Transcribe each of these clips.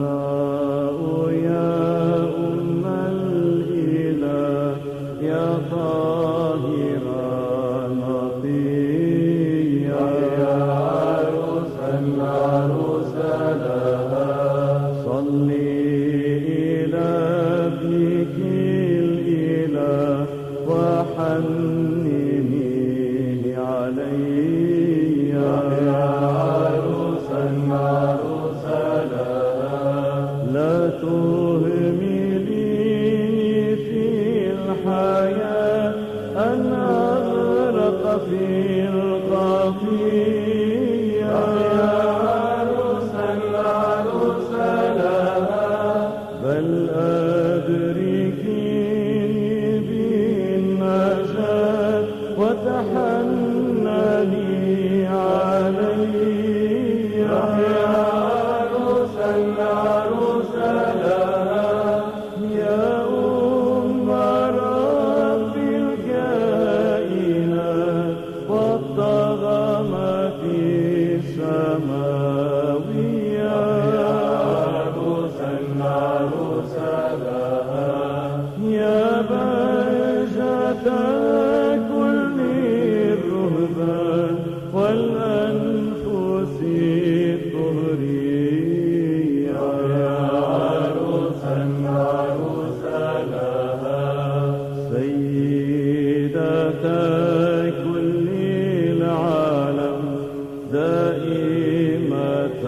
عذراء يا أم الإله يا طاهرة نقية يا عروسا عروسا لها صلي إلى ابنك الإله وحننيه علي يا عروسا عروسا لا تهمليني في الحياة أن أغرق في الخطية يا عروسا عروسا لها بل أدركيني بالنجاة وتحنني علي يا عروسا عروسا لها يا أم رب الكائنات والطغمات السماوية يا عروسا عروسا لها يا بهجة كل الرهبان والأنفس الطهرية يا عروسا عروسا لها سيدة كل العالم دائمة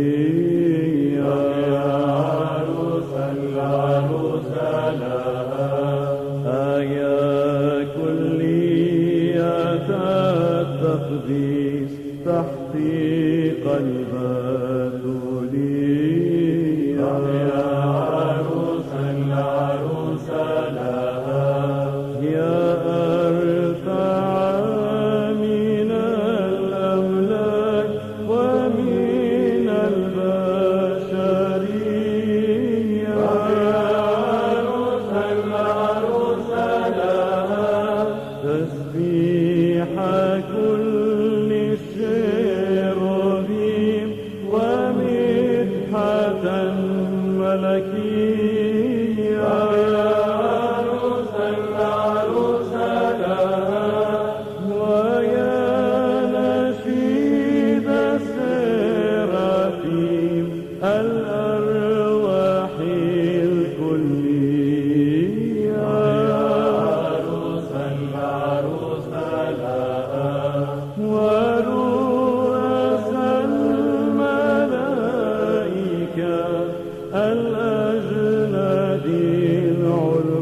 العذرية يا عروسا عروسا لها آية كلية التقديس تحقيق البتولية يا عروسا عروسا لها يا أرفع من الأملاك ومن البشرية يا عروسا عروسا لها تسبيح كل الشيروبيم ومدحة ملكية يا عروسا عروسا لها ويا نشيد السرافيم الأرواح الكلية يا عروسا عروسا لها ورؤسا الملائكة الأجناد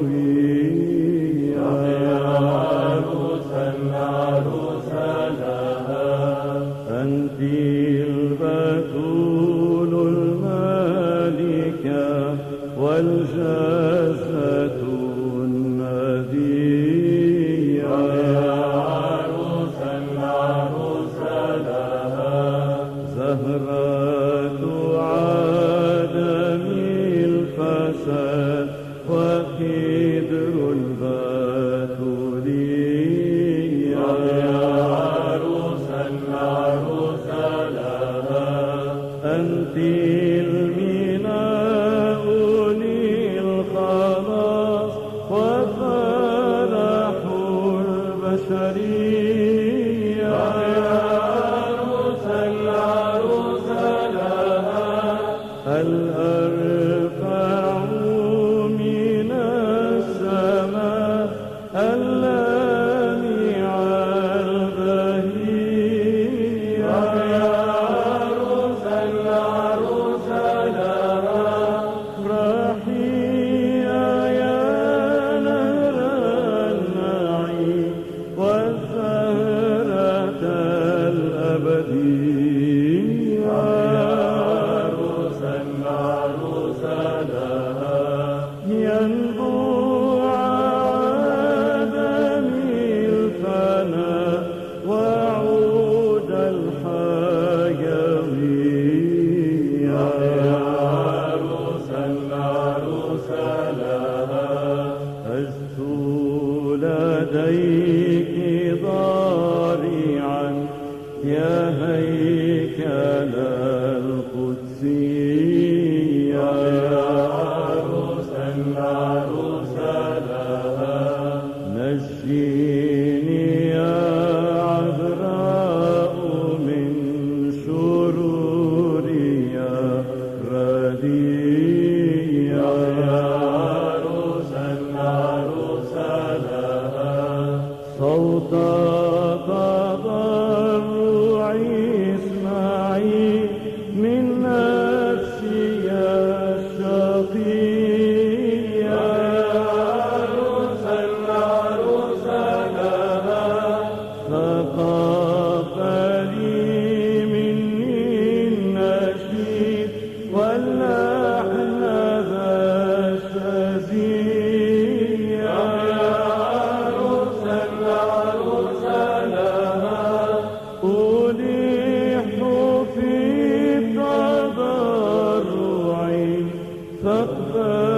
العلوية يا عروسا عروسا لها أنت البتول المالكة والجازة النادية يا عروسا عروسا لها زهرة عدم الفساد وكدر البتولية يا عروسا عروسا لها أنت الميناء للخلاص وفرح البشرية يا عروسا عروسا لها الأرفع من السماء اللامع البهي يا عروسا عروسا لها افرحي يا نهر النعيم والزهرة الأبدية يا عروسا عروسا لها ينبوع عدم الفناء وعود الحيوية يا عروسا عروسا لها يديك ضارعا يا هيكل القدسية يا عروسا عروسا لها نجيني يا عذراء من شروري يا ردية يا عروسا عروسا لها صوت تضرعي اسمعي من نفسي الشقية يا عروسا عروسا لها تقبلي مني النشيد واللحن ذا الشزية يا عروسا عروسا لها ألح في التضرع فاقبل